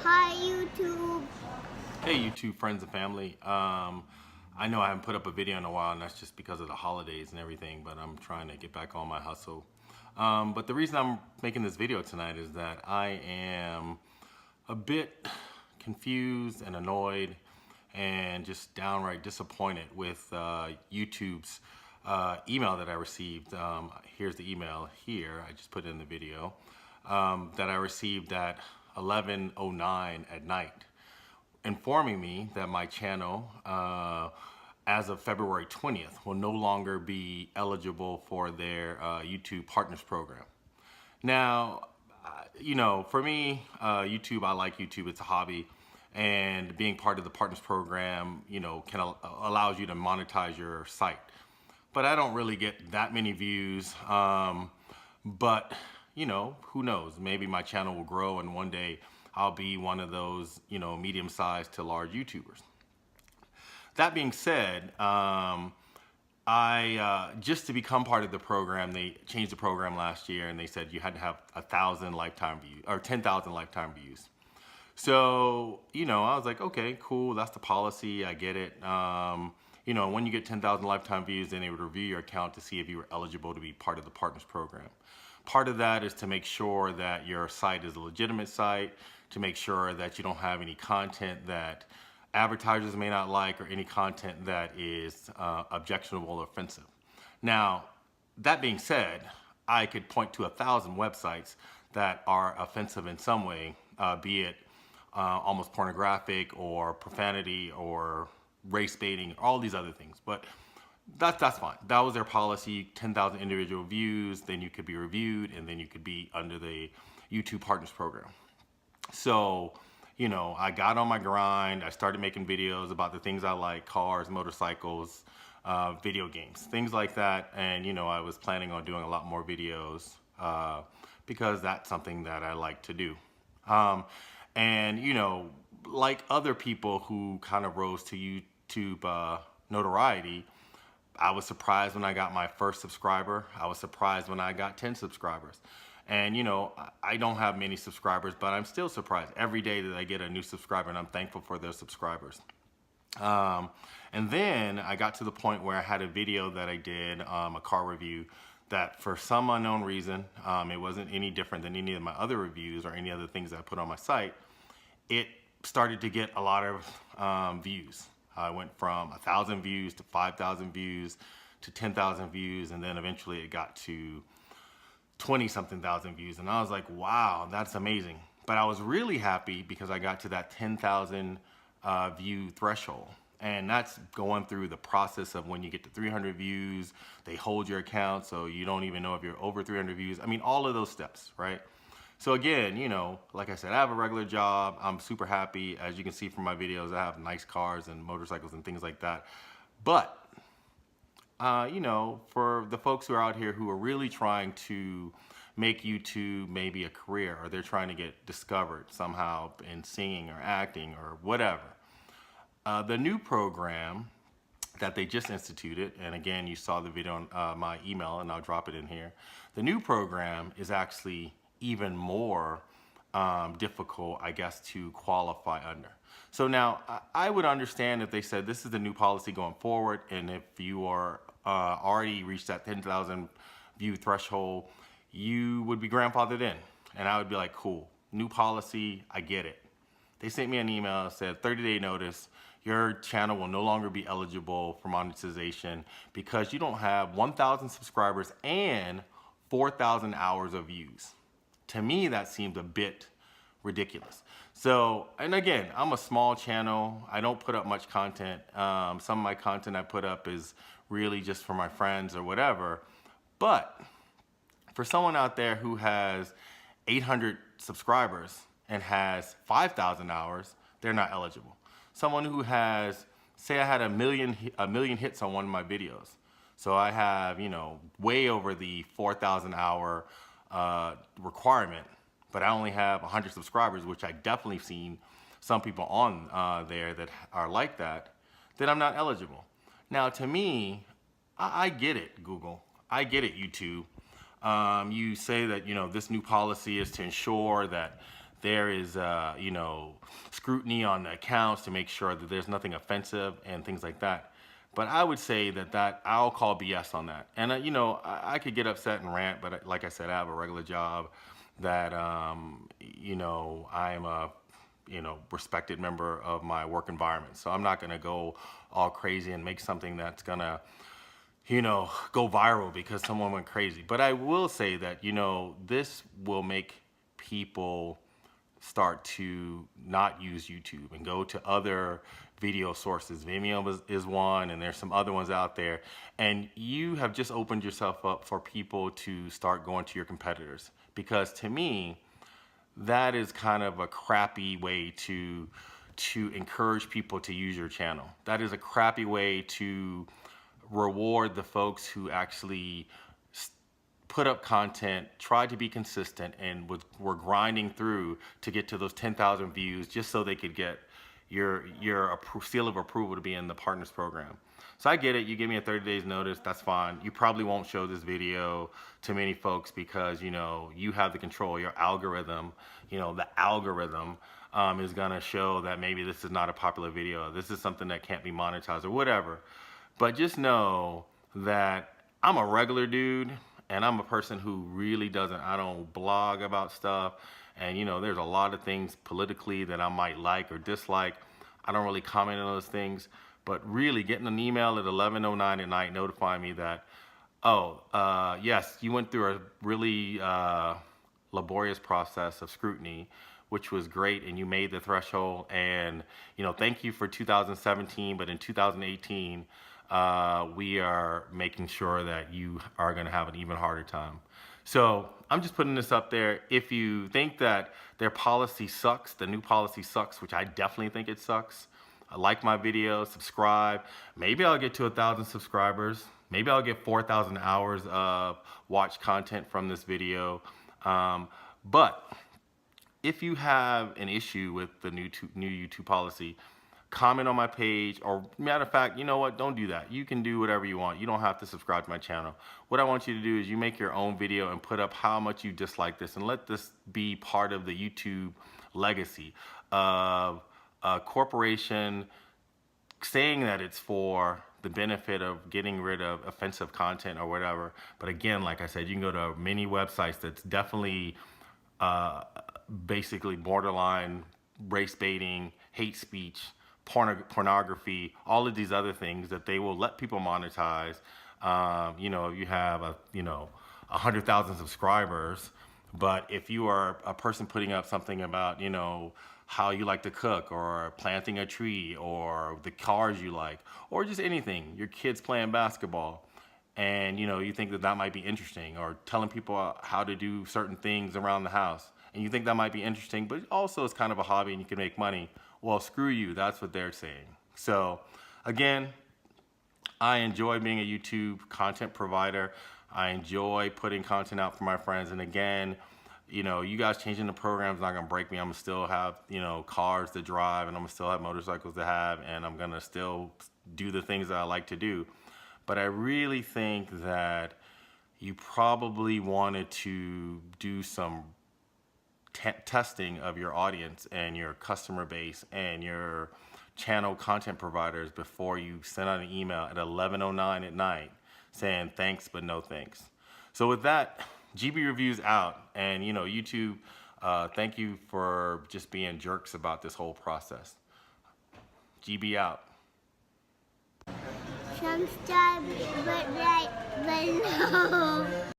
Hi YouTube. Hey YouTube friends and family. I know I haven't put up a video in a while, and that's just because of the holidays and everything, but I'm trying to get back on my hustle. But the reason I'm making this video tonight is that I am a bit confused and annoyed and just downright disappointed with YouTube's email that I received. Here's the email here. I just put it in the video that I received at 11:09 at night, informing me that my channel, as of February 20th, will no longer be eligible for their YouTube Partners Program. Now, for me, YouTube, I like YouTube. It's a hobby, and being part of the Partners Program, allows you to monetize your site. But I don't really get that many views. But who knows? Maybe my channel will grow, and one day I'll be one of those, medium-sized to large YouTubers. That being said, I just to become part of the program, they changed the program last year, and they said you had to have 1,000 lifetime views or 10,000 lifetime views. So I was like, okay, cool, that's the policy. I get it. When you get 10,000 lifetime views, then they would review your account to see if you were eligible to be part of the Partners Program. Part of that is to make sure that your site is a legitimate site, to make sure that you don't have any content that advertisers may not like, or any content that is objectionable or offensive. Now, that being said, I could point to 1,000 websites that are offensive in some way, be it almost pornographic or profanity or race baiting, all these other things. But that's fine. That was their policy. 10,000 individual views, then you could be reviewed, and then you could be under the YouTube Partners Program. So, I got on my grind. I started making videos about the things I like: cars, motorcycles, video games, things like that. And I was planning on doing a lot more videos because that's something that I like to do. And like other people who kind of rose to YouTube notoriety, I was surprised when I got my first subscriber. I was surprised when I got 10 subscribers. And I don't have many subscribers, but I'm still surprised every day that I get a new subscriber, and I'm thankful for those subscribers. And then I got to the point where I had a video that I did, a car review, that for some unknown reason, it wasn't any different than any of my other reviews or any other things that I put on my site. It started to get a lot of views. I went from 1,000 views to 5,000 views to 10,000 views, and then eventually it got to 20-something thousand views. And I was like, wow, that's amazing. But I was really happy because I got to that 10,000 view threshold. And that's going through the process of when you get to 300 views, they hold your account, so you don't even know if you're over 300 views. I mean, all of those steps, right? So again, like I said, I have a regular job. I'm super happy. As you can see from my videos, I have nice cars and motorcycles and things like that. But, for the folks who are out here who are really trying to make YouTube maybe a career, or they're trying to get discovered somehow in singing or acting or whatever, the new program that they just instituted, and again, you saw the video on my email, and I'll drop it in here. The new program is actually even more difficult, I guess, to qualify under. So now, I would understand if they said this is the new policy going forward, and if you are already reached that 10,000 view threshold, you would be grandfathered in. And I would be like, cool, new policy, I get it. They sent me an email that said 30-day notice, your channel will no longer be eligible for monetization because you don't have 1,000 subscribers and 4,000 hours of views. To me, that seemed a bit ridiculous. So, and again, I'm a small channel. I don't put up much content. Some of my content I put up is really just for my friends or whatever. But for someone out there who has 800 subscribers and has 5,000 hours, they're not eligible. Someone who has, say I had a million hits on one of my videos. So I have, way over the 4,000 hour requirement, but I only have 100 subscribers, which I definitely seen some people on there that are like that, then I'm not eligible. Now, to me, I get it, Google. I get it, YouTube. You say that, this new policy is to ensure that There is, you know, scrutiny on the accounts to make sure that there's nothing offensive and things like that. But I would say that I'll call BS on that. And you know, I could get upset and rant, but like I said, I have a regular job that, you know, I am a, you know, respected member of my work environment. So I'm not going to go all crazy and make something that's going to, you know, go viral because someone went crazy. But I will say that, you know, this will make people start to not use YouTube and go to other video sources. Vimeo is one, and there's some other ones out there. And you have just opened yourself up for people to start going to your competitors. Because to me, that is kind of a crappy way to encourage people to use your channel. That is a crappy way to reward the folks who actually put up content, tried to be consistent, and were grinding through to get to those 10,000 views just so they could get your seal of approval to be in the partners program. So I get it. You give me a 30 days notice. That's fine. You probably won't show this video to many folks because, you know, you have the control. Your algorithm, you know, the algorithm is going to show that maybe this is not a popular video. This is something that can't be monetized or whatever. But just know that I'm a regular dude, and I'm a person who really I don't blog about stuff. And, you know, there's a lot of things politically that I might like or dislike. I don't really comment on those things. But really getting an email at 11:09 at night notifying me that, oh, yes, you went through a really laborious process of scrutiny, which was great, and you made the threshold. And, you know, thank you for 2017, but in 2018, we are making sure that you are going to have an even harder time. So I'm just putting this up there. If you think that their policy sucks, the new policy sucks, which I definitely think it sucks, like my video, subscribe. Maybe I'll get to 1,000 subscribers. Maybe I'll get 4,000 hours of watch content from this video. But if you have an issue with the new YouTube policy, comment on my page, or matter of fact, you know what, don't do that. You can do whatever you want. You don't have to subscribe to my channel. What I want you to do is you make your own video and put up how much you dislike this, and let this be part of the YouTube legacy of a corporation saying that it's for the benefit of getting rid of offensive content or whatever. But again, like I said, you can go to many websites that's definitely basically borderline race baiting, hate speech, pornography, all of these other things that they will let people monetize. You know, you have 100,000 subscribers, but if you are a person putting up something about, you know, how you like to cook, or planting a tree, or the cars you like, or just anything, your kids playing basketball, and you know, you think that that might be interesting, or telling people how to do certain things around the house, and you think that might be interesting, but also it's kind of a hobby and you can make money, well, screw you. That's what they're saying. So again, I enjoy being a YouTube content provider. I enjoy putting content out for my friends. And again, you know, you guys changing the program is not gonna break me. I'm gonna still have, you know, cars to drive, and I'm gonna still have motorcycles to have, and I'm gonna still do the things that I like to do. But I really think that you probably wanted to do some testing of your audience and your customer base and your channel content providers before you send out an email at 11:09 at night saying thanks but no thanks. So with that, GB Reviews out, and you know, YouTube, thank you for just being jerks about this whole process. GB out. Subscribe, but like below.